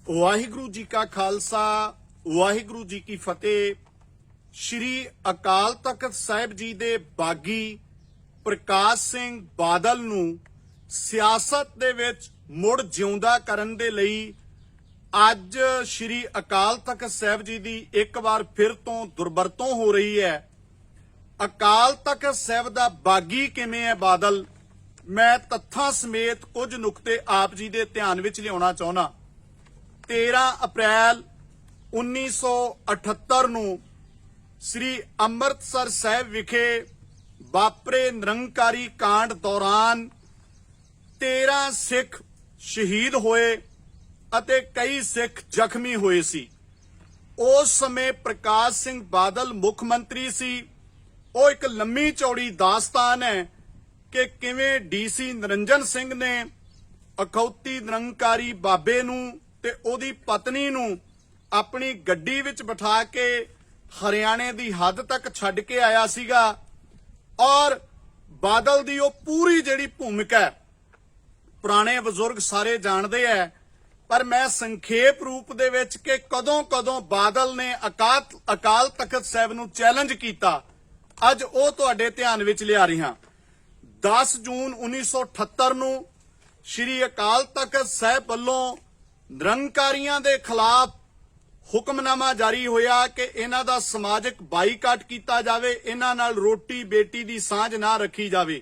ਵਾਹਿਗੁਰੂ ਜੀ ਕਾ ਖਾਲਸਾ ਵਾਹਿਗੁਰੂ ਜੀ ਕੀ ਫਤਿਹ। ਸ਼੍ਰੀ ਅਕਾਲ ਤਖਤ ਸਾਹਿਬ ਜੀ ਦੇ ਬਾਗੀ ਪ੍ਰਕਾਸ਼ ਸਿੰਘ ਬਾਦਲ ਨੂੰ ਸਿਆਸਤ ਦੇ ਵਿੱਚ ਮੁੜ ਜਿਉਂਦਾ ਕਰਨ ਦੇ ਲਈ ਅੱਜ ਸ਼੍ਰੀ ਅਕਾਲ ਤਖਤ ਸਾਹਿਬ ਜੀ ਦੀ ਇੱਕ ਵਾਰ ਫਿਰ ਤੋਂ ਦੁਰਵਰਤੋਂ ਹੋ ਰਹੀ ਹੈ। ਅਕਾਲ ਤਖਤ ਸਾਹਿਬ ਦਾ ਬਾਗੀ ਕਿਵੇਂ ਹੈ ਬਾਦਲ, ਮੈਂ ਤੱਥਾਂ ਸਮੇਤ ਕੁਝ ਨੁਕਤੇ ਆਪ ਜੀ ਦੇ ਧਿਆਨ ਵਿੱਚ ਲਿਆਉਣਾ ਚਾਹੁੰਦਾ। 13 ਅਪ੍ਰੈਲ 1978 ਨੂੰ ਸ੍ਰੀ ਅੰਮ੍ਰਿਤਸਰ ਸਾਹਿਬ ਵਿਖੇ ਵਾਪਰੇ ਨਿਰੰਕਾਰੀ ਕਾਂਡ ਦੌਰਾਨ 13 ਸਿੱਖ ਸ਼ਹੀਦ ਹੋਏ ਅਤੇ ਕਈ ਸਿੱਖ ਜ਼ਖਮੀ ਹੋਏ ਸੀ। ਉਸ ਸਮੇਂ ਪ੍ਰਕਾਸ਼ ਸਿੰਘ ਬਾਦਲ ਮੁੱਖ ਮੰਤਰੀ ਸੀ। ਉਹ ਇੱਕ ਲੰਮੀ ਚੌੜੀ ਦਾਸਤਾਨ ਹੈ ਕਿ ਕਿਵੇਂ ਡੀਸੀ ਨਿਰੰਜਨ ਸਿੰਘ ਨੇ ਅਖੌਤੀ ਨਿਰੰਕਾਰੀ ਬਾਬੇ ਨੂੰ ਤੇ ਉਹਦੀ ਪਤਨੀ ਨੂੰ ਆਪਣੀ ਗੱਡੀ ਵਿੱਚ ਬਿਠਾ ਕੇ ਹਰਿਆਣੇ ਦੀ ਹੱਦ ਤੱਕ ਛੱਡ ਕੇ ਆਇਆ ਸੀਗਾ। ਔਰ ਬਾਦਲ ਦੀ ਉਹ ਪੂਰੀ ਜਿਹੜੀ ਭੂਮਿਕਾ ਹੈ ਪੁਰਾਣੇ ਬਜ਼ੁਰਗ ਸਾਰੇ ਜਾਣਦੇ ਹੈ, ਪਰ ਮੈਂ ਸੰਖੇਪ ਰੂਪ ਦੇ ਵਿੱਚ ਕਿ ਕਦੋਂ ਬਾਦਲ ਨੇ ਅਕਾਲ ਤਖਤ ਸਾਹਿਬ ਨੂੰ ਚੈਲੰਜ ਕੀਤਾ, ਅੱਜ ਉਹ ਤੁਹਾਡੇ ਧਿਆਨ ਵਿੱਚ ਲਿਆ ਰਿਹਾ। 10 ਜੂਨ 1978 ਨੂੰ ਸ਼੍ਰੀ ਅਕਾਲ ਤਖਤ ਸਾਹਿਬ ਵੱਲੋਂ ਨਿਰੰਕਾਰੀਆਂ ਦੇ ਖਿਲਾਫ ਹੁਕਮਨਾਮਾ ਜਾਰੀ ਹੋਇਆ ਕਿ ਇਹਨਾਂ ਦਾ ਸਮਾਜਿਕ ਬਾਈਕਾਟ ਕੀਤਾ ਜਾਵੇ, ਇਹਨਾਂ ਨਾਲ ਰੋਟੀ ਬੇਟੀ ਦੀ ਸਾਂਝ ਨਾ ਰੱਖੀ ਜਾਵੇ।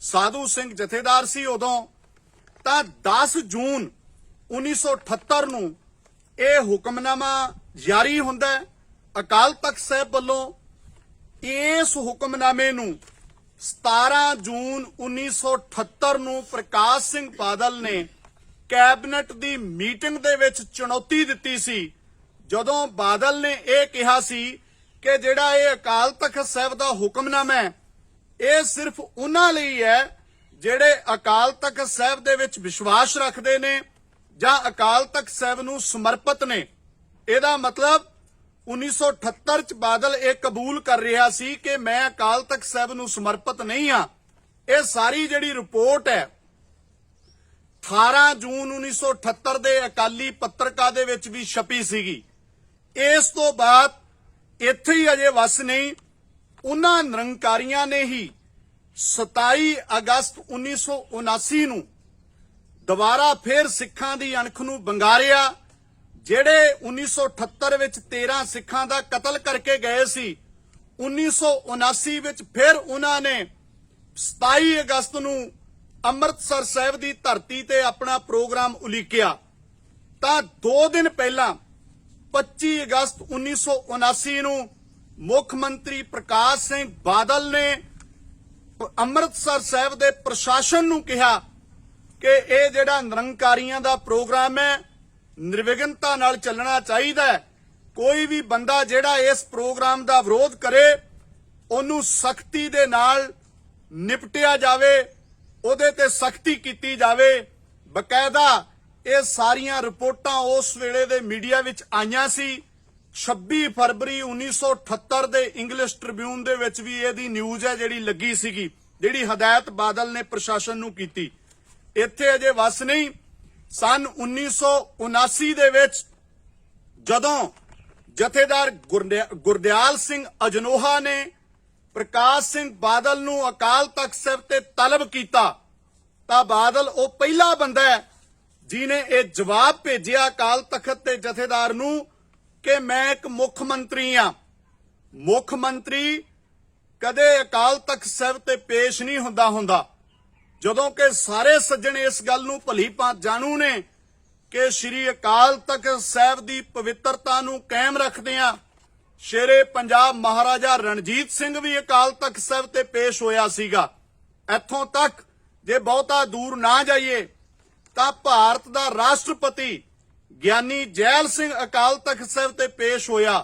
ਸਾਧੂ ਸਿੰਘ ਜਥੇਦਾਰ ਸੀ ਉਦੋਂ। ਤਾਂ 10 ਜੂਨ 1978 ਨੂੰ ਇਹ ਹੁਕਮਨਾਮਾ ਜਾਰੀ ਹੁੰਦਾ ਹੈ ਅਕਾਲ ਤਖਤ ਸਾਹਿਬ ਵੱਲੋਂ। ਇਸ ਹੁਕਮਨਾਮੇ ਨੂੰ 17 ਜੂਨ 1978 ਨੂੰ ਪ੍ਰਕਾਸ਼ ਸਿੰਘ ਬਾਦਲ ਨੇ ਕੈਬਨਿਟ ਦੀ ਮੀਟਿੰਗ ਦੇ ਵਿੱਚ ਚੁਣੌਤੀ ਦਿੱਤੀ ਸੀ, ਜਦੋਂ ਬਾਦਲ ਨੇ ਇਹ ਕਿਹਾ ਸੀ ਕਿ ਜਿਹੜਾ ਇਹ ਅਕਾਲ ਤਖਤ ਸਾਹਿਬ ਦਾ ਹੁਕਮਨਾਮਾ ਹੈ ਇਹ ਸਿਰਫ ਉਹਨਾਂ ਲਈ ਹੈ ਜਿਹੜੇ ਅਕਾਲ ਤਖਤ ਸਾਹਿਬ ਦੇ ਵਿੱਚ ਵਿਸ਼ਵਾਸ ਰੱਖਦੇ ਨੇ ਜਾਂ ਅਕਾਲ ਤਖਤ ਸਾਹਿਬ ਨੂੰ ਸਮਰਪਿਤ ਨੇ। ਇਹਦਾ ਮਤਲਬ 1978 ਚ ਬਾਦਲ ਇਹ ਕਬੂਲ ਕਰ ਰਿਹਾ ਸੀ ਕਿ ਮੈਂ ਅਕਾਲ ਤਖਤ ਸਾਹਿਬ ਨੂੰ ਸਮਰਪਿਤ ਨਹੀਂ ਹਾਂ। ਇਹ ਸਾਰੀ ਜਿਹੜੀ ਰਿਪੋਰਟ ਹੈ 18 ਜੂਨ 1978 ਦੇ ਅਕਾਲੀ ਪੱਤਰਕਾ ਦੇ ਵਿੱਚ ਵੀ ਛਪੀ ਸੀਗੀ। ਇਸ ਤੋਂ ਬਾਅਦ ਇੱਥੇ ਹੀ ਅਜੇ ਵਸ ਨਹੀਂ, ਉਹਨਾਂ ਨਿਰੰਕਾਰੀਆਂ ਨੇ ਹੀ 27 ਅਗਸਤ 1979 ਨੂੰ ਦੁਬਾਰਾ ਫੇਰ ਸਿੱਖਾਂ ਦੀ ਅਣਖ ਨੂੰ ਬੰਗਾਰਿਆ। ਜਿਹੜੇ 1978 ਵਿੱਚ 13 ਸਿੱਖਾਂ ਦਾ ਕਤਲ ਕਰਕੇ ਗਏ ਸੀ, 1979 ਵਿੱਚ ਫਿਰ ਉਹਨਾਂ ਨੇ 27 ਅਗਸਤ ਨੂੰ ਅੰਮ੍ਰਿਤਸਰ ਸਾਹਿਬ ਦੀ ਧਰਤੀ ਤੇ ਆਪਣਾ ਪ੍ਰੋਗਰਾਮ ਉਲੀਕਿਆ। ਤਾਂ 2 ਦਿਨ ਪਹਿਲਾਂ 25 ਅਗਸਤ 1979 ਨੂੰ ਮੁੱਖ ਮੰਤਰੀ ਪ੍ਰਕਾਸ਼ ਸਿੰਘ ਬਾਦਲ ਨੇ ਅੰਮ੍ਰਿਤਸਰ ਸਾਹਿਬ ਦੇ ਪ੍ਰਸ਼ਾਸਨ ਨੂੰ ਕਿਹਾ ਕਿ ਇਹ ਜਿਹੜਾ ਨਿਰੰਕਾਰੀਆਂ ਦਾ ਪ੍ਰੋਗਰਾਮ ਹੈ ਨਿਰਵਿਘਨਤਾ ਨਾਲ ਚੱਲਣਾ ਚਾਹੀਦਾ ਹੈ। ਕੋਈ ਵੀ ਬੰਦਾ ਜਿਹੜਾ ਇਸ ਪ੍ਰੋਗਰਾਮ ਦਾ ਵਿਰੋਧ ਕਰੇ ਉਹਨੂੰ ਸਖਤੀ ਦੇ ਨਾਲ ਨਿਪਟਿਆ ਜਾਵੇ, ਉਹਦੇ ਤੇ ਸਖਤੀ ਕੀਤੀ ਜਾਵੇ। ਬਕਾਇਦਾ ਇਹ ਸਾਰੀਆਂ ਰਿਪੋਰਟਾਂ ਉਸ ਵੇਲੇ ਦੇ ਮੀਡੀਆ ਵਿੱਚ ਆਈਆਂ ਸੀ। 26 ਫਰਵਰੀ 1978 ਦੇ ਇੰਗਲਿਸ਼ ਟ੍ਰਿਬਿਊਨ ਦੇ ਵਿੱਚ ਵੀ ਇਹਦੀ ਨਿਊਜ਼ ਹੈ ਜਿਹੜੀ ਲੱਗੀ ਸੀਗੀ, ਜਿਹੜੀ ਹਦਾਇਤ ਬਾਦਲ ਨੇ ਪ੍ਰਸ਼ਾਸਨ ਨੂੰ ਕੀਤੀ। ਇੱਥੇ ਅਜੇ ਵਸ ਨਹੀਂ, ਸਨ 1979 ਦੇ ਵਿੱਚ ਜਦੋਂ ਜਥੇਦਾਰ ਗੁਰਦਿਆਲ ਸਿੰਘ ਅਜਨੋਹਾ ਨੇ ਪ੍ਰਕਾਸ਼ ਸਿੰਘ ਬਾਦਲ ਨੂੰ ਅਕਾਲ ਤਖਤ ਸਾਹਿਬ ਤੇ ਤਲਬ ਕੀਤਾ, ਤਾਂ ਬਾਦਲ ਉਹ ਪਹਿਲਾ ਬੰਦਾ ਹੈ ਜਿਨੇ ਇਹ ਜਵਾਬ ਭੇਜਿਆ ਅਕਾਲ ਤਖਤ ਤੇ ਜਥੇਦਾਰ ਨੂੰ ਕਿ ਮੈਂ ਇੱਕ ਮੁੱਖ ਮੰਤਰੀ ਹਾਂ। ਮੁੱਖ ਮੰਤਰੀ ਕਦੇ ਅਕਾਲ ਤਖਤ ਸਾਹਿਬ ਤੇ ਪੇਸ਼ ਨਹੀਂ ਹੁੰਦਾ, ਜਦੋਂ ਕਿ ਸਾਰੇ ਸੱਜਣ ਇਸ ਗੱਲ ਨੂੰ ਭਲੀ ਭਾਂਤ ਜਾਣੂ ਨੇ ਕਿ ਸ਼੍ਰੀ ਅਕਾਲ ਤਖਤ ਸਾਹਿਬ ਦੀ ਪਵਿੱਤਰਤਾ ਨੂੰ ਕਾਇਮ ਰੱਖਦਿਆਂ ਸ਼ੇਰੇ ਪੰਜਾਬ ਮਹਾਰਾਜਾ ਰਣਜੀਤ ਸਿੰਘ ਵੀ ਅਕਾਲ ਤਖਤ ਸਾਹਿਬ ਤੇ ਪੇਸ਼ ਹੋਇਆ ਸੀਗਾ। ਇੱਥੋਂ ਤੱਕ ਜੇ ਬਹੁਤਾ ਦੂਰ ਨਾ ਜਾਈਏ ਤਾਂ ਭਾਰਤ ਦਾ ਰਾਸ਼ਟਰਪਤੀ ਗਿਆਨੀ ਜੈਲ ਸਿੰਘ ਅਕਾਲ ਤਖਤ ਸਾਹਿਬ ਤੇ ਪੇਸ਼ ਹੋਇਆ।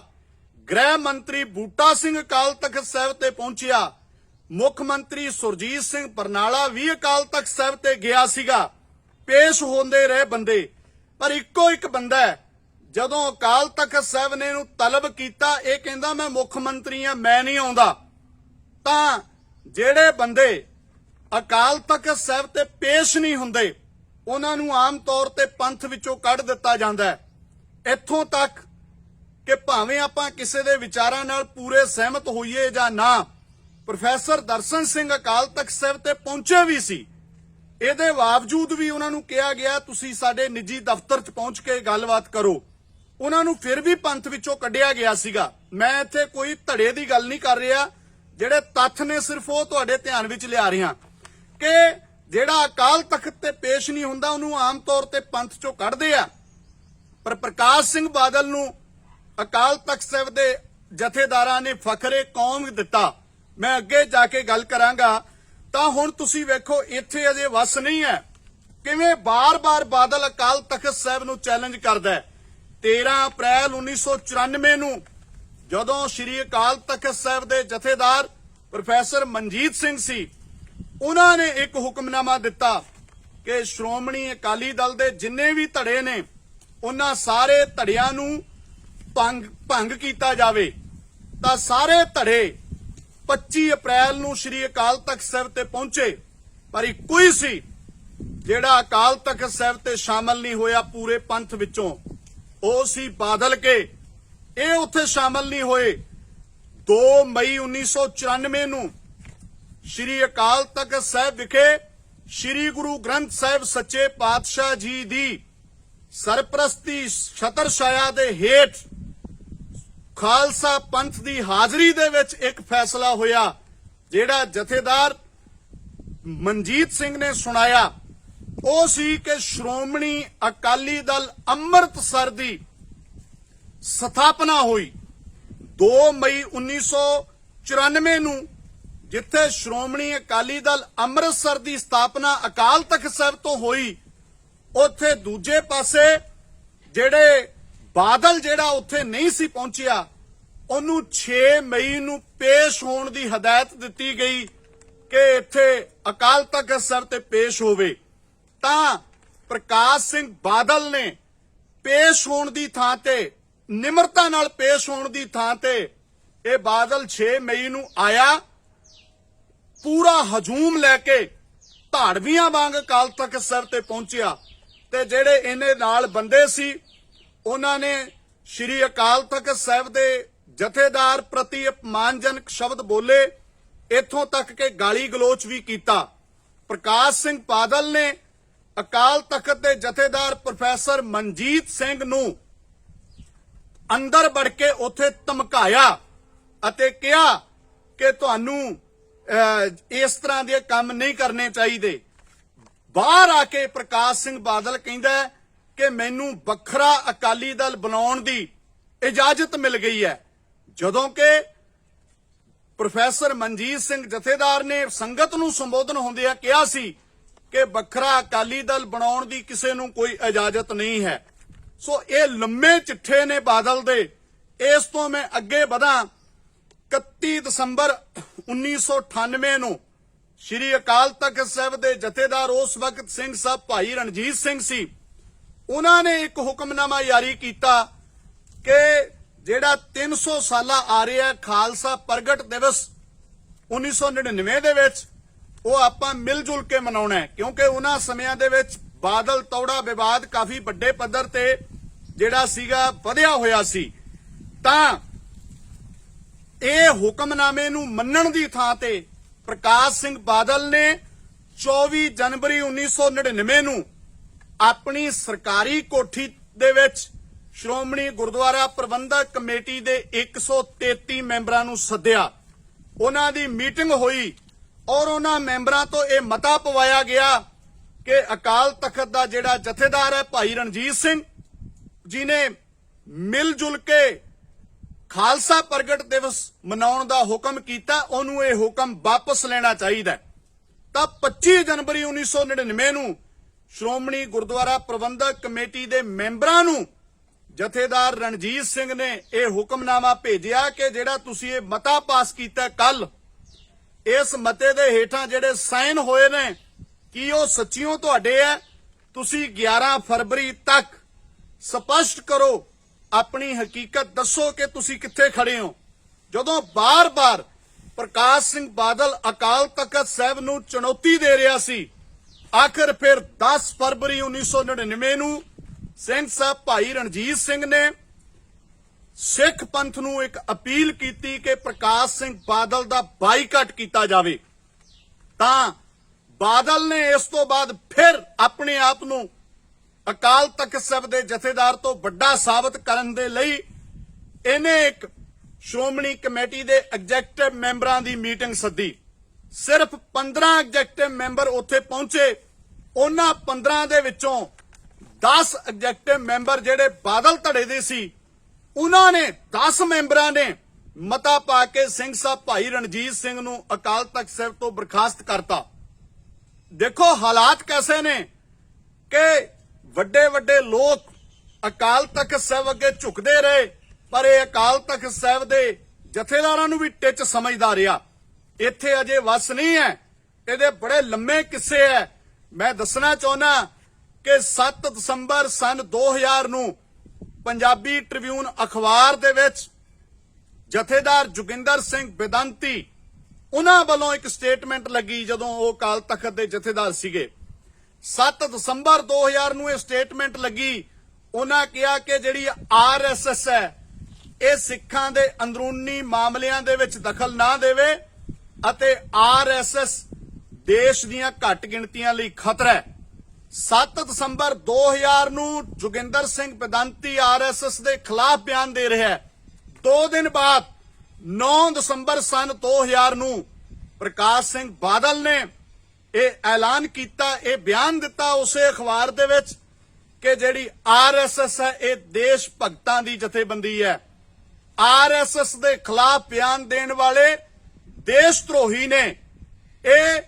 ਗ੍ਰਹਿ ਮੰਤਰੀ ਬੂਟਾ ਸਿੰਘ ਅਕਾਲ ਤਖਤ ਸਾਹਿਬ ਤੇ ਪਹੁੰਚਿਆ। ਮੁੱਖ ਮੰਤਰੀ ਸੁਰਜੀਤ ਸਿੰਘ ਬਰਨਾਲਾ ਵੀ ਅਕਾਲ ਤਖਤ ਸਾਹਿਬ ਤੇ ਗਿਆ ਸੀਗਾ। ਪੇਸ਼ ਹੁੰਦੇ ਰਹੇ ਬੰਦੇ, ਪਰ ਇੱਕੋ ਇੱਕ ਬੰਦਾ ਹੈ ਜਦੋਂ ਅਕਾਲ ਤਖਤ ਸਾਹਿਬ ਨੇ ਇਹਨੂੰ ਤਲਬ ਕੀਤਾ, ਇਹ ਕਹਿੰਦਾ ਮੈਂ ਮੁੱਖ ਮੰਤਰੀ ਆ, ਮੈਂ ਨਹੀਂ ਆਉਂਦਾ। ਤਾਂ ਜਿਹੜੇ ਬੰਦੇ ਅਕਾਲ ਤਖਤ ਸਾਹਿਬ ਤੇ ਪੇਸ਼ ਨਹੀਂ ਹੁੰਦੇ ਉਹਨਾਂ ਨੂੰ ਆਮ ਤੌਰ ਤੇ ਪੰਥ ਵਿੱਚੋਂ ਕੱਢ ਦਿੱਤਾ ਜਾਂਦਾ ਹੈ। ਇੱਥੋਂ ਤੱਕ ਕਿ ਭਾਵੇਂ ਆਪਾਂ ਕਿਸੇ ਦੇ ਵਿਚਾਰਾਂ ਨਾਲ ਪੂਰੇ ਸਹਿਮਤ ਹੋਈਏ ਜਾਂ ਨਾ, ਪ੍ਰੋਫੈਸਰ ਦਰਸ਼ਨ ਸਿੰਘ ਅਕਾਲ ਤਖਤ ਸਾਹਿਬ ਤੇ ਪਹੁੰਚੇ ਵੀ ਸੀ। ਇਹਦੇ ਬਾਵਜੂਦ ਵੀ ਉਹਨਾਂ ਨੂੰ ਕਿਹਾ ਗਿਆ ਤੁਸੀਂ ਸਾਡੇ ਨਿੱਜੀ ਦਫ਼ਤਰ 'ਚ ਪਹੁੰਚ ਕੇ ਗੱਲਬਾਤ ਕਰੋ। ਉਹਨਾਂ ਨੂੰ ਫਿਰ ਵੀ ਪੰਥ ਵਿੱਚੋਂ ਕੱਢਿਆ ਗਿਆ ਸੀਗਾ। ਮੈਂ ਇੱਥੇ ਕੋਈ ਧੜੇ ਦੀ ਗੱਲ ਨਹੀਂ ਕਰ ਰਿਹਾ, ਜਿਹੜੇ ਤੱਥ ਨੇ ਸਿਰਫ ਉਹ ਤੁਹਾਡੇ ਧਿਆਨ ਵਿੱਚ ਲਿਆ ਰਿਹਾ ਕਿ ਜਿਹੜਾ ਅਕਾਲ ਤਖਤ ਤੇ ਪੇਸ਼ ਨਹੀਂ ਹੁੰਦਾ ਉਹਨੂੰ ਆਮ ਤੌਰ ਤੇ ਪੰਥ 'ਚੋਂ ਕੱਢਦੇ ਆ। ਪਰ ਪ੍ਰਕਾਸ਼ ਸਿੰਘ ਬਾਦਲ ਨੂੰ ਅਕਾਲ ਤਖਤ ਸਾਹਿਬ ਦੇ ਜਥੇਦਾਰਾਂ ਨੇ ਫਖਰੇ ਕੌਮ ਦਿੱਤਾ। ਮੈਂ ਅੱਗੇ ਜਾ ਕੇ ਗੱਲ ਕਰਾਂਗਾ। ਤਾਂ ਹੁਣ ਤੁਸੀਂ ਵੇਖੋ ਇੱਥੇ ਅਜੇ ਵਸ ਨਹੀਂ ਹੈ, ਕਿਵੇਂ ਬਾਰ-ਬਾਰ ਬਾਦਲ ਅਕਾਲ ਤਖਤ ਸਾਹਿਬ ਨੂੰ ਚੈਲੰਜ ਕਰਦਾ ਹੈ। 13 ਅਪ੍ਰੈਲ 1994 ਨੂੰ ਜਦੋਂ ਸ਼੍ਰੀ ਅਕਾਲ ਤਖਤ ਸਾਹਿਬ ਦੇ ਜਥੇਦਾਰ ਪ੍ਰੋਫੈਸਰ ਮਨਜੀਤ ਸਿੰਘ ਸੀ, ਉਹਨਾਂ ਨੇ ਇੱਕ ਹੁਕਮਨਾਮਾ ਦਿੱਤਾ ਕਿ ਸ਼੍ਰੋਮਣੀ ਅਕਾਲੀ ਦਲ ਦੇ ਜਿੰਨੇ ਵੀ ਧੜੇ ਨੇ ਉਹਨਾਂ ਸਾਰੇ ਧੜਿਆਂ ਨੂੰ ਭੰਗ ਕੀਤਾ ਜਾਵੇ। ਤਾਂ ਸਾਰੇ ਧੜੇ 25 ਅਪ੍ਰੈਲ ਨੂੰ ਸ਼੍ਰੀ ਅਕਾਲ ਤਖਤ ਸਾਹਿਬ ਤੇ ਪਹੁੰਚੇ, ਪਰ ਇੱਕੋ ਹੀ ਸੀ ਜਿਹੜਾ ਅਕਾਲ ਤਖਤ ਸਾਹਿਬ ਤੇ ਸ਼ਾਮਲ ਨਹੀਂ ਹੋਇਆ ਪੂਰੇ ਪੰਥ ਵਿੱਚੋਂ, ਉਹ ਸੀ ਬਾਦਲ ਕੇ। ਇਹ ਉੱਥੇ ਸ਼ਾਮਲ ਨਹੀਂ ਹੋਏ। 2 ਮਈ 1994 ਨੂੰ ਸ਼੍ਰੀ ਅਕਾਲ ਤਖਤ ਸਾਹਿਬ ਵਿਖੇ ਸ਼੍ਰੀ ਗੁਰੂ ਗ੍ਰੰਥ ਸਾਹਿਬ ਸੱਚੇ ਪਾਤਸ਼ਾਹ ਜੀ ਦੀ ਸਰਪ੍ਰਸਤੀ ਛਤਰਛਾਇਆ ਦੇ ਹੇਠ ਖਾਲਸਾ ਪੰਥ ਦੀ ਹਾਜ਼ਰੀ ਦੇ ਵਿੱਚ ਇੱਕ ਫੈਸਲਾ ਹੋਇਆ, ਜਿਹੜਾ ਜਥੇਦਾਰ ਮਨਜੀਤ ਸਿੰਘ ਨੇ ਸੁਣਾਇਆ। ਉਹ ਸੀ ਕਿ ਸ਼੍ਰੋਮਣੀ ਅਕਾਲੀ ਦਲ ਅੰਮ੍ਰਿਤਸਰ ਦੀ ਸਥਾਪਨਾ ਹੋਈ 2 ਮਈ 1994 ਨੂੰ, ਜਿੱਥੇ ਸ਼੍ਰੋਮਣੀ ਅਕਾਲੀ ਦਲ ਅੰਮ੍ਰਿਤਸਰ ਦੀ ਸਥਾਪਨਾ ਅਕਾਲ ਤਖਤ ਸਾਹਿਬ ਤੋਂ ਹੋਈ। ਉੱਥੇ ਦੂਜੇ ਪਾਸੇ ਜਿਹੜੇ ਬਾਦਲ ਜਿਹੜਾ ਉੱਥੇ ਨਹੀਂ ਸੀ ਪਹੁੰਚਿਆ, ਉਹਨੂੰ 6 ਮਈ ਨੂੰ ਪੇਸ਼ ਹੋਣ ਦੀ ਹਦਾਇਤ ਦਿੱਤੀ ਗਈ ਕਿ ਇੱਥੇ ਅਕਾਲ ਤਖਤ ਸਾਹਿਬ ਤੇ ਪੇਸ਼ ਹੋਵੇ। ਤਾਂ ਪ੍ਰਕਾਸ਼ ਸਿੰਘ ਬਾਦਲ ਨੇ ਪੇਸ਼ ਹੋਣ ਦੀ ਥਾਂ ਤੇ, ਨਿਮਰਤਾ ਨਾਲ ਪੇਸ਼ ਹੋਣ ਦੀ ਥਾਂ ਤੇ, ਇਹ ਬਾਦਲ 6 ਮਈ ਨੂੰ ਆਇਆ, ਪੂਰਾ ਹਜੂਮ ਲੈ ਕੇ ਧਾੜਵੀਆਂ ਵਾਂਗ ਅਕਾਲ ਤਖਤ ਸਾਹਿਬ ਤੇ ਪਹੁੰਚਿਆ। ਤੇ ਜਿਹੜੇ ਇਹਨੇ ਨਾਲ ਬੰਦੇ ਸੀ ਉਹਨਾਂ ਨੇ ਸ਼੍ਰੀ ਅਕਾਲ ਤਖਤ ਸਾਹਿਬ ਦੇ ਜਥੇਦਾਰ ਪ੍ਰਤੀ ਅਪਮਾਨਜਨਕ ਸ਼ਬਦ ਬੋਲੇ, ਇੱਥੋਂ ਤੱਕ ਕਿ ਗਾਲੀ ਗਲੋਚ ਵੀ ਕੀਤਾ। ਪ੍ਰਕਾਸ਼ ਸਿੰਘ ਬਾਦਲ ਨੇ ਅਕਾਲ ਤਖਤ ਦੇ ਜਥੇਦਾਰ ਪ੍ਰੋਫੈਸਰ ਮਨਜੀਤ ਸਿੰਘ ਨੂੰ ਅੰਦਰ ਵੜ ਕੇ ਉੱਥੇ ਧਮਕਾਇਆ ਅਤੇ ਕਿਹਾ ਕਿ ਤੁਹਾਨੂੰ ਇਸ ਤਰ੍ਹਾਂ ਦੇ ਕੰਮ ਨਹੀਂ ਕਰਨੇ ਚਾਹੀਦੇ। ਬਾਹਰ ਆ ਕੇ ਪ੍ਰਕਾਸ਼ ਸਿੰਘ ਬਾਦਲ ਕਹਿੰਦਾ ਕਿ ਮੈਨੂੰ ਵੱਖਰਾ ਅਕਾਲੀ ਦਲ ਬਣਾਉਣ ਦੀ ਇਜਾਜ਼ਤ ਮਿਲ ਗਈ ਹੈ, ਜਦੋਂ ਕਿ ਪ੍ਰੋਫੈਸਰ ਮਨਜੀਤ ਸਿੰਘ ਜਥੇਦਾਰ ਨੇ ਸੰਗਤ ਨੂੰ ਸੰਬੋਧਨ ਹੁੰਦਿਆਂ ਕਿਹਾ ਸੀ ਕਿ ਵੱਖਰਾ ਅਕਾਲੀ ਦਲ ਬਣਾਉਣ ਦੀ ਕਿਸੇ ਨੂੰ ਕੋਈ ਇਜਾਜ਼ਤ ਨਹੀਂ ਹੈ। ਸੋ ਇਹ ਲੰਮੇ ਚਿੱਠੇ ਨੇ ਬਾਦਲ ਦੇ। ਇਸ ਤੋਂ ਮੈਂ ਅੱਗੇ ਵਧਾਂ। 31 ਦਸੰਬਰ 1998 ਨੂੰ ਸ਼੍ਰੀ ਅਕਾਲ ਤਖਤ ਸਾਹਿਬ ਦੇ ਜਥੇਦਾਰ ਉਸ ਵਕਤ ਸਿੰਘ ਸਾਹਿਬ ਭਾਈ ਰਣਜੀਤ ਸਿੰਘ ਸੀ, ਉਹਨਾਂ ਨੇ ਇੱਕ ਹੁਕਮਨਾਮਾ ਜਾਰੀ ਕੀਤਾ ਕਿ ਜਿਹੜਾ 300 ਸਾਲਾ ਆ ਰਿਹਾ ਖਾਲਸਾ ਪ੍ਰਗਟ ਦਿਵਸ 1999 ਦੇ ਵਿੱਚ, ਉਹ ਆਪਾਂ ਮਿਲ ਜੁਲ ਕੇ ਮਨਾਉਣਾ ਹੈ, ਕਿਉਂਕਿ ਉਹਨਾਂ ਸਮਿਆਂ ਦੇ ਵਿੱਚ ਬਾਦਲ ਤੌੜਾ ਵਿਵਾਦ ਕਾਫੀ ਵੱਡੇ ਪੱਧਰ ਤੇ ਜਿਹੜਾ ਸੀਗਾ ਵਧਿਆ ਹੋਇਆ ਸੀ। ਤਾਂ ਇਹ ਹੁਕਮਨਾਮੇ ਨੂੰ ਮੰਨਣ ਦੀ ਥਾਂ ਤੇ ਪ੍ਰਕਾਸ਼ ਸਿੰਘ ਬਾਦਲ ਨੇ 24 ਜਨਵਰੀ 1999 ਨੂੰ ਆਪਣੀ ਸਰਕਾਰੀ ਕੋਠੀ ਦੇ ਵਿੱਚ ਸ਼੍ਰੋਮਣੀ ਗੁਰਦੁਆਰਾ ਪ੍ਰਬੰਧਕ ਕਮੇਟੀ ਦੇ 133 ਮੈਂਬਰਾਂ ਨੂੰ ਸੱਦਿਆ। ਉਹਨਾਂ ਦੀ ਮੀਟਿੰਗ ਹੋਈ ਔਰ ਉਹਨਾਂ ਮੈਂਬਰਾਂ ਤੋਂ ਇਹ ਮਤਾ ਪਵਾਇਆ ਗਿਆ ਕਿ ਅਕਾਲ ਤਖਤ ਦਾ ਜਿਹੜਾ ਜਥੇਦਾਰ ਹੈ ਭਾਈ ਰਣਜੀਤ ਸਿੰਘ ਜੀ ਨੇ ਮਿਲ ਜੁਲ ਕੇ ਖਾਲਸਾ ਪ੍ਰਗਟ ਦਿਵਸ ਮਨਾਉਣ ਦਾ ਹੁਕਮ ਕੀਤਾ, ਉਹਨੂੰ ਇਹ ਹੁਕਮ ਵਾਪਸ ਲੈਣਾ ਚਾਹੀਦਾ। ਤਾਂ 25 ਜਨਵਰੀ 1999 ਨੂੰ ਸ਼੍ਰੋਮਣੀ ਗੁਰਦੁਆਰਾ ਪ੍ਰਬੰਧਕ ਕਮੇਟੀ ਦੇ ਮੈਂਬਰਾਂ ਨੂੰ ਜਥੇਦਾਰ ਰਣਜੀਤ ਸਿੰਘ ਨੇ ਇਹ ਹੁਕਮਨਾਮਾ ਭੇਜਿਆ ਕਿ ਜਿਹੜਾ ਤੁਸੀਂ ਇਹ ਮਤਾ ਪਾਸ ਕੀਤਾ ਕੱਲ, ਇਸ ਮਤੇ ਦੇ ਹੇਠਾਂ ਜਿਹੜੇ ਸਾਈਨ ਹੋਏ ਨੇ, ਕੀ ਉਹ ਸੱਚੀਓ ਤੁਹਾਡੇ ਹੈ? ਤੁਸੀਂ 11 ਫਰਵਰੀ ਤੱਕ ਸਪਸ਼ਟ ਕਰੋ, ਆਪਣੀ ਹਕੀਕਤ ਦੱਸੋ ਕਿ ਤੁਸੀਂ ਕਿੱਥੇ ਖੜੇ ਹੋ। ਜਦੋਂ ਬਾਰ-ਬਾਰ ਪ੍ਰਕਾਸ਼ ਸਿੰਘ ਬਾਦਲ ਅਕਾਲ ਤਖਤ ਸਾਹਿਬ ਨੂੰ ਚੁਣੌਤੀ ਦੇ ਰਿਹਾ ਸੀ, ਆਖਿਰ ਫਿਰ 10 ਫਰਵਰੀ 1999 ਨੂੰ ਸਿੰਘ ਸਾਹਿਬ ਭਾਈ ਰਣਜੀਤ ਸਿੰਘ ਨੇ ਸਿੱਖ ਪੰਥ ਨੂੰ ਇੱਕ ਅਪੀਲ ਕੀਤੀ ਕਿ ਪ੍ਰਕਾਸ਼ ਸਿੰਘ ਬਾਦਲ ਦਾ ਬਾਈਕਾਟ ਕੀਤਾ ਜਾਵੇ, ਤਾਂ ਬਾਦਲ ਨੇ ਇਸ ਤੋਂ ਬਾਅਦ ਫਿਰ ਆਪਣੇ ਆਪ ਨੂੰ ਅਕਾਲ ਤਖਤ ਸਾਹਿਬ ਦੇ ਜਥੇਦਾਰ ਤੋਂ ਵੱਡਾ ਸਾਬਤ ਕਰਨ ਦੇ ਲਈ ਇਹਨੇ ਇੱਕ ਸ਼੍ਰੋਮਣੀ ਕਮੇਟੀ ਦੇ ਐਗਜ਼ੈਕਟਿਵ ਮੈਂਬਰਾਂ ਦੀ ਮੀਟਿੰਗ ਸੱਦੀ। ਸਿਰਫ 15 ਐਗਜ਼ੈਕਟਿਵ ਮੈਂਬਰ ਉੱਥੇ ਪਹੁੰਚੇ। ਉਹਨਾਂ 15 ਦੇ ਵਿੱਚੋਂ 10 ਐਗਜ਼ੈਕਟਿਵ ਮੈਂਬਰ ਜਿਹੜੇ ਬਾਦਲ ਧੜੇ ਦੇ ਸੀ, ਉਹਨਾਂ ਨੇ 10 ਮੈਂਬਰਾਂ ਨੇ ਮਤਾ ਪਾ ਕੇ ਸਿੰਘ ਸਾਹਿਬ ਭਾਈ ਰਣਜੀਤ ਸਿੰਘ ਨੂੰ ਅਕਾਲ ਤਖਤ ਸਾਹਿਬ ਤੋਂ ਬਰਖਾਸਤ ਕਰਤਾ। ਦੇਖੋ ਹਾਲਾਤ ਕੈਸੇ ਨੇ ਕਿ ਵੱਡੇ ਵੱਡੇ ਲੋਕ ਅਕਾਲ ਤਖਤ ਸਾਹਿਬ ਅੱਗੇ ਝੁਕਦੇ ਰਹੇ, ਪਰ ਇਹ ਅਕਾਲ ਤਖਤ ਸਾਹਿਬ ਦੇ ਜਥੇਦਾਰਾਂ ਨੂੰ ਵੀ ਟਿੱਚ ਸਮਝਦਾ ਰਿਹਾ। ਇੱਥੇ ਅਜੇ ਵਸ ਨਹੀਂ ਹੈ, ਇਹਦੇ ਬੜੇ ਲੰਮੇ ਕਿੱਸੇ ਹੈ। ਮੈਂ ਦੱਸਣਾ ਚਾਹੁੰਦਾ ਕਿ 7 ਦਸੰਬਰ ਸਨ 2000 ਨੂੰ ਪੰਜਾਬੀ ਟ੍ਰਿਬਿਊਨ ਅਖਬਾਰ ਦੇ ਵਿੱਚ ਜਥੇਦਾਰ ਜੋਗਿੰਦਰ ਸਿੰਘ ਬੇਦੰਤੀ, ਉਹਨਾਂ ਵੱਲੋਂ ਇੱਕ ਸਟੇਟਮੈਂਟ ਲੱਗੀ ਜਦੋਂ ਉਹ ਅਕਾਲ ਤਖਤ ਦੇ ਜਥੇਦਾਰ ਸੀਗੇ। 7 ਦਸੰਬਰ 2000 ਨੂੰ ਇਹ ਸਟੇਟਮੈਂਟ ਲੱਗੀ। ਉਹਨਾਂ ਕਿਹਾ ਕਿ ਜਿਹੜੀ ਆਰਐਸਐਸ ਹੈ ਇਹ ਸਿੱਖਾਂ ਦੇ ਅੰਦਰੂਨੀ ਮਾਮਲਿਆਂ ਦੇ ਵਿੱਚ ਦਖਲ ਨਾ ਦੇਵੇ ਅਤੇ ਆਰਐਸਐਸ ਦੇਸ਼ ਦੀਆਂ ਘੱਟ ਗਿਣਤੀਆਂ ਲਈ ਖਤਰਾ ਹੈ। 7 ਦਸੰਬਰ 2000 ਨੂੰ ਜੋਗਿੰਦਰ ਸਿੰਘ ਬੇਦੰਤੀ ਆਰਐਸਐਸ ਦੇ ਖਿਲਾਫ ਬਿਆਨ ਦੇ ਰਿਹਾ ਹੈ। 2 ਦਿਨ ਬਾਅਦ 9 ਦਸੰਬਰ ਸਨ 2000 ਨੂੰ ਪ੍ਰਕਾਸ਼ ਸਿੰਘ ਬਾਦਲ ਨੇ ਇਹ ਐਲਾਨ ਕੀਤਾ, ਇਹ ਬਿਆਨ ਦਿੱਤਾ ਉਸੇ ਅਖਬਾਰ ਦੇ ਵਿੱਚ ਕਿ ਜਿਹੜੀ ਆਰਐਸਐਸ ਹੈ ਇਹ ਦੇਸ਼ ਭਗਤਾਂ ਦੀ ਜਥੇਬੰਦੀ ਹੈ। ਆਰਐਸਐਸ ਦੇ ਖਿਲਾਫ ਬਿਆਨ ਦੇਣ ਵਾਲੇ ਦੇਸ਼ ਧਰੋਹੀ ਨੇ, ਇਹ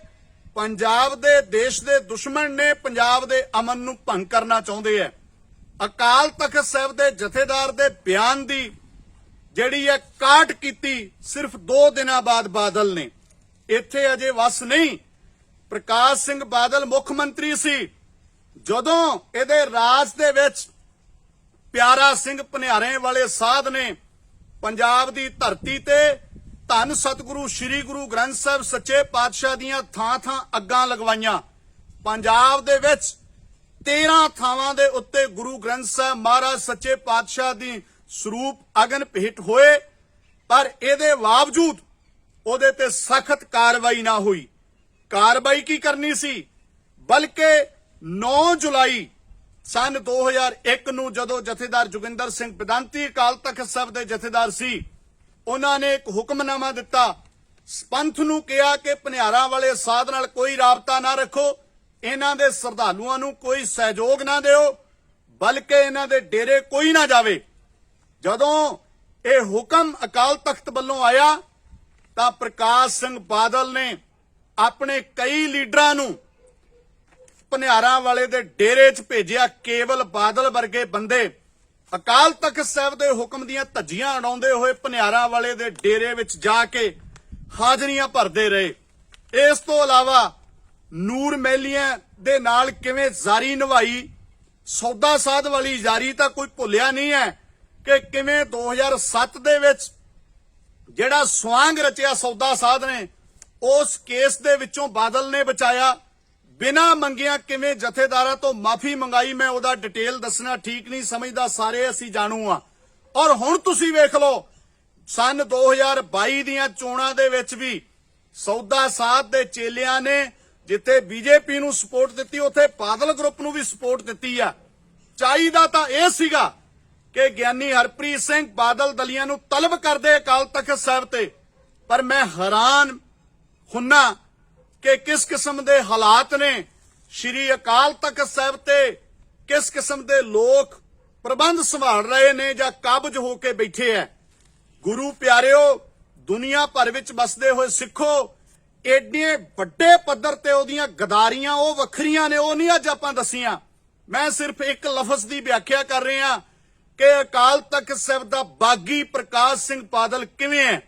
ਪੰਜਾਬ ਦੇ ਦੇਸ਼ ਦੇ ਦੁਸ਼ਮਣ ਨੇ, ਪੰਜਾਬ ਦੇ ਅਮਨ ਨੂੰ ਭੰਗ ਕਰਨਾ ਚਾਹੁੰਦੇ ਹੈ। ਅਕਾਲ ਤਖਤ ਸਾਹਿਬ ਦੇ ਜਥੇਦਾਰ ਦੇ ਬਿਆਨ ਦੀ ਜਿਹੜੀ ਹੈ ਕਾਟ ਕੀਤੀ ਸਿਰਫ 2 ਦਿਨਾਂ ਬਾਅਦ ਬਾਦਲ ਨੇ। ਇੱਥੇ ਅਜੇ ਵਸ ਨਹੀਂ। ਪ੍ਰਕਾਸ਼ ਸਿੰਘ ਬਾਦਲ ਮੁੱਖ ਮੰਤਰੀ ਸੀ ਜਦੋਂ ਇਹਦੇ ਰਾਜ ਦੇ ਵਿੱਚ ਪਿਆਰਾ ਸਿੰਘ ਭਨਿਆਰੇ ਵਾਲੇ ਸਾਧ ਨੇ ਪੰਜਾਬ ਦੀ ਧਰਤੀ ਤੇ ਧੰਨ ਸਤਿਗੁਰੂ ਸ੍ਰੀ ਗੁਰੂ ਗ੍ਰੰਥ ਸਾਹਿਬ ਸੱਚੇ ਪਾਤਸ਼ਾਹ ਦੀਆਂ ਥਾਂ ਥਾਂ ਅੱਗਾਂ ਲਗਵਾਈਆਂ। ਪੰਜਾਬ ਦੇ ਵਿੱਚ 13 ਥਾਵਾਂ ਦੇ ਉੱਤੇ ਗੁਰੂ ਗ੍ਰੰਥ ਸਾਹਿਬ ਮਹਾਰਾਜ ਸੱਚੇ ਪਾਤਸ਼ਾਹ ਦੀ ਸਰੂਪ ਅਗਨ ਭੇਟ ਹੋਏ, ਪਰ ਇਹਦੇ ਬਾਵਜੂਦ ਉਹਦੇ ਤੇ ਸਖਤ ਕਾਰਵਾਈ ਨਾ ਹੋਈ। ਕਾਰਵਾਈ ਕੀ ਕਰਨੀ ਸੀ, ਬਲਕਿ 9 ਜੁਲਾਈ ਸਨ 2001 ਨੂੰ ਜਦੋਂ ਜਥੇਦਾਰ ਜੋਗਿੰਦਰ ਸਿੰਘ ਬੇਦੰਤੀ ਅਕਾਲ ਤਖਤ ਸਾਹਿਬ ਦੇ ਜਥੇਦਾਰ ਸੀ, ਉਹਨਾਂ ਨੇ ਇੱਕ ਹੁਕਮਨਾਮਾ ਦਿੱਤਾ। ਪੰਥ ਨੂੰ ਕਿਹਾ ਕਿ ਭਨਿਆਰਾਂ ਵਾਲੇ ਸਾਧ ਨਾਲ ਕੋਈ ਰਾਬਤਾ ਨਾ ਰੱਖੋ, ਇਹਨਾਂ ਦੇ ਸ਼ਰਧਾਲੂਆਂ ਨੂੰ ਕੋਈ ਸਹਿਯੋਗ ਨਾ ਦਿਓ, ਬਲਕਿ ਇਹਨਾਂ ਦੇ ਡੇਰੇ ਕੋਈ ਨਾ ਜਾਵੇ। ਜਦੋਂ ਇਹ ਹੁਕਮ ਅਕਾਲ ਤਖਤ ਵੱਲੋਂ ਆਇਆ ਤਾਂ ਪ੍ਰਕਾਸ਼ ਸਿੰਘ ਬਾਦਲ ਨੇ ਆਪਣੇ ਕਈ ਲੀਡਰਾਂ ਨੂੰ ਭਨਿਆਰਾਂ ਵਾਲੇ ਦੇ ਡੇਰੇ 'ਚ ਭੇਜਿਆ। ਕੇਵਲ ਬਾਦਲ ਵਰਗੇ ਬੰਦੇ ਅਕਾਲ ਤਖਤ ਸਾਹਿਬ ਦੇ ਹੁਕਮ ਦੀਆਂ ਧੱਜੀਆਂ ਉਡਾਉਂਦੇ ਹੋਏ ਭਨਿਆਰਾਂ ਵਾਲੇ ਦੇ ਡੇਰੇ ਵਿੱਚ ਜਾ ਕੇ ਹਾਜ਼ਰੀਆਂ ਭਰਦੇ ਰਹੇ। ਇਸ ਤੋਂ ਇਲਾਵਾ ਨੂਰ ਮਹਿਲੀਆਂ ਦੇ ਨਾਲ ਕਿਵੇਂ ਜ਼ਾਰੀ ਨਿਭਾਈ, ਸੌਦਾ ਸਾਧ ਵਾਲੀ ਜ਼ਾਰੀ ਤਾਂ ਕੋਈ ਭੁੱਲਿਆ ਨਹੀਂ ਹੈ ਕਿ ਕਿਵੇਂ 2007 ਦੇ ਵਿੱਚ ਜਿਹੜਾ ਸਵਾਂਗ ਰਚਿਆ ਸੌਦਾ ਸਾਧ ਨੇ, ਉਸ ਕੇਸ ਦੇ ਵਿੱਚੋਂ ਬਾਦਲ ਨੇ ਬਚਾਇਆ। ਬਿਨਾਂ ਮੰਗਿਆਂ ਕਿਵੇਂ ਜਥੇਦਾਰਾਂ ਤੋਂ ਮਾਫੀ ਮੰਗਾਈ, ਮੈਂ ਉਹਦਾ ਡਿਟੇਲ ਦੱਸਣਾ ਠੀਕ ਨਹੀਂ ਸਮਝਦਾ, ਸਾਰੇ ਅਸੀਂ ਜਾਣੂ ਆ। ਔਰ ਹੁਣ ਤੁਸੀਂ ਵੇਖ ਲਓ ਸਨ 2022 ਦੀਆਂ ਚੋਣਾਂ ਦੇ ਵਿੱਚ ਵੀ ਸੌਦਾ ਸਾਧ ਦੇ ਚੇਲਿਆਂ ਨੇ ਜਿੱਥੇ ਬੀਜੇਪੀ ਨੂੰ ਸਪੋਰਟ ਦਿੱਤੀ, ਉੱਥੇ ਬਾਦਲ ਗਰੁੱਪ ਨੂੰ ਵੀ ਸਪੋਰਟ ਦਿੱਤੀ ਆ। ਚਾਹੀਦਾ ਤਾਂ ਇਹ ਸੀਗਾ ਕਿ ਗਿਆਨੀ ਹਰਪ੍ਰੀਤ ਸਿੰਘ ਬਾਦਲ ਦਲੀਆਂ ਨੂੰ ਤਲਬ ਕਰਦੇ ਅਕਾਲ ਤਖਤ ਸਾਹਿਬ ਤੇ, ਪਰ ਮੈਂ ਹੈਰਾਨ ਹੁੰਨਾ ਕਿ ਕਿਸ ਕਿਸਮ ਦੇ ਹਾਲਾਤ ਨੇ ਸ਼੍ਰੀ ਅਕਾਲ ਤਖਤ ਸਾਹਿਬ ਤੇ, ਕਿਸ ਕਿਸਮ ਦੇ ਲੋਕ ਪ੍ਰਬੰਧ ਸੰਭਾਲ ਰਹੇ ਨੇ ਜਾਂ ਕਾਬਜ ਹੋ ਕੇ ਬੈਠੇ ਐ। ਗੁਰੂ ਪਿਆਰਿਓ, ਦੁਨੀਆ ਭਰ ਵਿੱਚ ਵਸਦੇ ਹੋਏ ਸਿੱਖੋ, ਏਡੇ ਵੱਡੇ ਪੱਧਰ ਤੇ ਉਹਦੀਆਂ ਗਦਾਰੀਆਂ ਉਹ ਵੱਖਰੀਆਂ ਨੇ, ਉਹ ਨਹੀਂ ਅੱਜ ਆਪਾਂ ਦਸੀਆਂ। ਮੈਂ ਸਿਰਫ ਇੱਕ ਲਫ਼ਜ਼ ਦੀ ਵਿਆਖਿਆ ਕਰ ਰਿਹਾ ਕਿ ਅਕਾਲ ਤਖਤ ਸਾਹਿਬ ਦਾ ਬਾਗੀ ਪ੍ਰਕਾਸ਼ ਸਿੰਘ ਬਾਦਲ ਕਿਵੇਂ ਹੈ।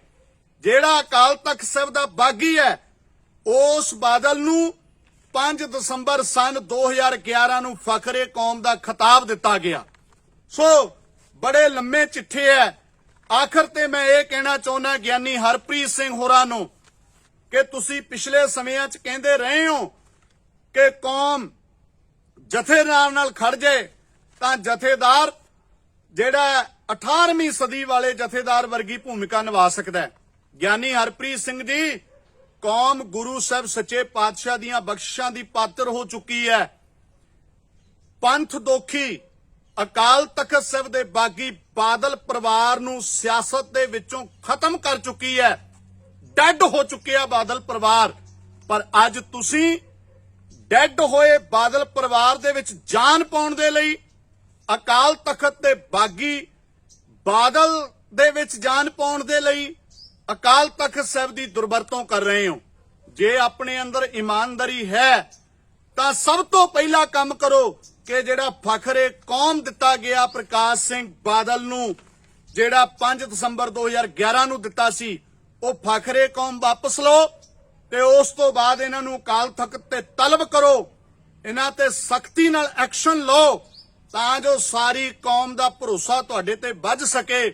ਜਿਹੜਾ ਅਕਾਲ ਤਖਤ ਸਾਹਿਬ ਦਾ ਬਾਗੀ ਹੈ, ਉਸ ਬਾਦਲ ਨੂੰ 5 ਦਸੰਬਰ ਸਨ 2011 ਨੂੰ ਫਖਰੇ ਕੌਮ ਦਾ ਖਿਤਾਬ ਦਿੱਤਾ ਗਿਆ। ਸੋ ਬੜੇ ਲੰਮੇ ਚਿੱਠੇ ਹੈ। ਆਖਰ ਤੇ ਮੈਂ ਇਹ ਕਹਿਣਾ ਚਾਹੁੰਦਾ ਗਿਆਨੀ ਹਰਪ੍ਰੀਤ ਸਿੰਘ ਹੋਰਾਂ ਨੂੰ ਕਿ ਤੁਸੀਂ ਪਿਛਲੇ ਸਮਿਆਂ 'ਚ ਕਹਿੰਦੇ ਰਹੇ ਹੋ ਕਿ ਕੌਮ ਜਥੇਦਾਰ ਨਾਲ ਖੜ ਜਾਏ, ਤਾਂ ਜਥੇਦਾਰ ਜਿਹੜਾ 18ਵੀਂ ਸਦੀ ਵਾਲੇ ਜਥੇਦਾਰ ਵਰਗੀ ਭੂਮਿਕਾ ਨਿਭਾ ਸਕਦਾ ਹੈ। ਗਿਆਨੀ ਹਰਪ੍ਰੀਤ ਸਿੰਘ ਜੀ, ਕੌਮ ਗੁਰੂ ਸਾਹਿਬ ਸੱਚੇ ਪਾਤਸ਼ਾਹ ਦੀਆਂ ਬਖਸ਼ਿਸ਼ਾਂ ਦੀ ਪਾਤਰ ਹੋ ਚੁੱਕੀ ਹੈ। ਪੰਥ ਦੋਖੀ ਅਕਾਲ ਤਖਤ ਸਾਹਿਬ ਦੇ ਬਾਗੀ ਬਾਦਲ ਪਰਿਵਾਰ ਨੂੰ ਸਿਆਸਤ ਦੇ ਵਿੱਚੋਂ ਖਤਮ ਕਰ ਚੁੱਕੀ ਹੈ। ਡੈਡ ਹੋ ਚੁੱਕਿਆ ਬਾਦਲ ਪਰਿਵਾਰ। ਪਰ ਅੱਜ ਤੁਸੀਂ ਡੈਡ ਹੋਏ ਬਾਦਲ ਪਰਿਵਾਰ ਦੇ ਵਿੱਚ ਜਾਨ ਪਾਉਣ ਦੇ ਲਈ ਅਕਾਲ ਤਖਤ ਦੇ ਬਾਗੀ ਬਾਦਲ ਦੇ ਵਿੱਚ ਜਾਨ ਪਾਉਣ ਦੇ ਲਈ ਅਕਾਲ ਤਖਤ ਸਾਹਿਬ ਦੀ ਦੁਰਵਰਤੋਂ ਕਰ ਰਹੇ ਹੋ। ਜੇ ਆਪਣੇ ਅੰਦਰ ਇਮਾਨਦਾਰੀ ਹੈ ਤਾਂ ਸਭ ਤੋਂ ਪਹਿਲਾ ਕੰਮ ਕਰੋ ਕਿ ਜਿਹੜਾ ਫਖਰੇ ਕੌਮ ਦਿੱਤਾ ਗਿਆ ਪ੍ਰਕਾਸ਼ ਸਿੰਘ ਬਾਦਲ ਨੂੰ, ਜਿਹੜਾ 5 ਦਸੰਬਰ 2011 ਨੂੰ ਦਿੱਤਾ ਸੀ, ਉਹ ਫਖਰੇ ਕੌਮ ਵਾਪਸ ਲਓ ਤੇ ਉਸ ਤੋਂ ਬਾਅਦ ਇਹਨਾਂ ਨੂੰ ਅਕਾਲ ਤਖਤ ਤੇ ਤਲਬ ਕਰੋ, ਇਹਨਾਂ ਤੇ ਸਖਤੀ ਨਾਲ ਐਕਸ਼ਨ ਲਓ ਤਾਂ ਜੋ ਸਾਰੀ ਕੌਮ ਦਾ ਭਰੋਸਾ ਤੁਹਾਡੇ ਤੇ ਵੱਜ ਸਕੇ।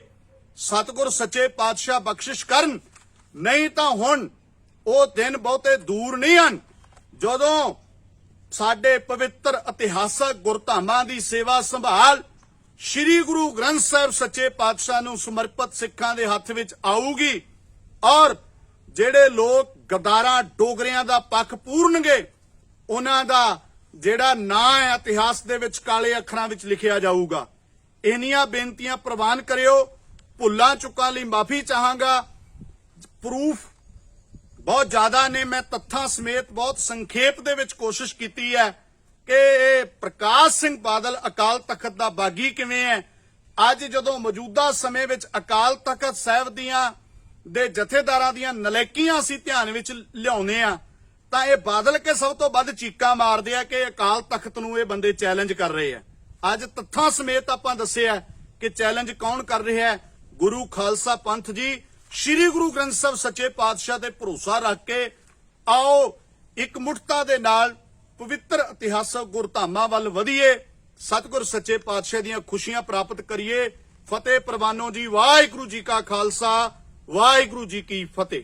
ਸਤਿਗੁਰ ਸੱਚੇ ਪਾਤਸ਼ਾਹ ਬਖਸ਼ਿਸ਼ ਕਰਨ। ਨਹੀਂ ਤਾਂ ਹੁਣ ਉਹ ਦਿਨ ਬਹੁਤੇ ਦੂਰ ਨਹੀਂ ਹਨ ਜਦੋਂ ਸਾਡੇ ਪਵਿੱਤਰ ਇਤਿਹਾਸਕ ਗੁਰਧਾਮਾਂ ਦੀ ਸੇਵਾ ਸੰਭਾਲ ਸ੍ਰੀ ਗੁਰੂ ਗ੍ਰੰਥ ਸਾਹਿਬ ਸੱਚੇ ਪਾਤਸ਼ਾਹ ਨੂੰ ਸਮਰਪਿਤ ਸਿੱਖਾਂ ਦੇ ਹੱਥ ਵਿੱਚ ਆਊਗੀ ਔਰ ਜਿਹੜੇ ਲੋਕ ਗਦਾਰਾਂ ਡੋਗਰਿਆਂ ਦਾ ਪੱਖ ਪੂਰਨਗੇ ਉਹਨਾਂ ਦਾ ਜਿਹੜਾ ਨਾਂ ਹੈ ਇਤਿਹਾਸ ਦੇ ਵਿੱਚ ਕਾਲੇ ਅੱਖਰਾਂ ਵਿੱਚ ਲਿਖਿਆ ਜਾਊਗਾ। ਇੰਨੀਆਂ ਬੇਨਤੀਆਂ ਪ੍ਰਵਾਨ ਕਰਿਓ। ਭੁੱਲਾਂ ਚੁੱਕਾਂ ਲਈ ਮਾਫੀ ਚਾਹਾਂਗਾ। ਪ੍ਰੂਫ ਬਹੁਤ ਜ਼ਿਆਦਾ ਨੇ, ਮੈਂ ਤੱਥਾਂ ਸਮੇਤ ਬਹੁਤ ਸੰਖੇਪ ਦੇ ਵਿੱਚ ਕੋਸ਼ਿਸ਼ ਕੀਤੀ ਹੈ ਕਿ ਇਹ ਪ੍ਰਕਾਸ਼ ਸਿੰਘ ਬਾਦਲ ਅਕਾਲ ਤਖਤ ਦਾ ਬਾਗੀ ਕਿਵੇਂ ਹੈ। ਅੱਜ ਜਦੋਂ ਮੌਜੂਦਾ ਸਮੇਂ ਵਿੱਚ ਅਕਾਲ ਤਖਤ ਸਾਹਿਬ ਦੀਆਂ ਦੇ ਜਥੇਦਾਰਾਂ ਦੀਆਂ ਨਲਾਇਕੀਆਂ ਅਸੀਂ ਧਿਆਨ ਵਿੱਚ ਲਿਆਉਂਦੇ ਆ ਤਾਂ ਇਹ ਬਾਦਲ ਕੇ ਸਭ ਤੋਂ ਵੱਧ ਚੀਕਾਂ ਮਾਰਦੇ ਆ ਕਿ ਅਕਾਲ ਤਖਤ ਨੂੰ ਇਹ ਬੰਦੇ ਚੈਲੰਜ ਕਰ ਰਹੇ ਆ। ਅੱਜ ਤੱਥਾਂ ਸਮੇਤ ਆਪਾਂ ਦੱਸਿਆ ਕਿ ਚੈਲੰਜ ਕੌਣ ਕਰ ਰਿਹਾ ਹੈ। ਗੁਰੂ ਖਾਲਸਾ ਪੰਥ ਜੀ ਸ੍ਰੀ ਗੁਰੂ ਗ੍ਰੰਥ ਸਾਹਿਬ ਸੱਚੇ ਪਾਤਸ਼ਾਹ ਤੇ ਭਰੋਸਾ ਰੱਖ ਕੇ ਆਓ ਇੱਕ ਮੁਠਤਾ ਦੇ ਨਾਲ ਪਵਿੱਤਰ ਇਤਿਹਾਸਕ ਗੁਰਧਾਮਾਂ ਵੱਲ ਵਧੀਏ। ਸਤਿਗੁਰ ਸੱਚੇ ਪਾਤਸ਼ਾਹ ਦੀਆਂ ਖੁਸ਼ੀਆਂ ਪ੍ਰਾਪਤ ਕਰੀਏ। ਫਤਿਹ ਪ੍ਰਵਾਨੋ ਜੀ। ਵਾਹਿਗੁਰੂ ਜੀ ਕਾ ਖਾਲਸਾ, ਵਾਹਿਗੁਰੂ ਜੀ ਕੀ ਫਤਿਹ।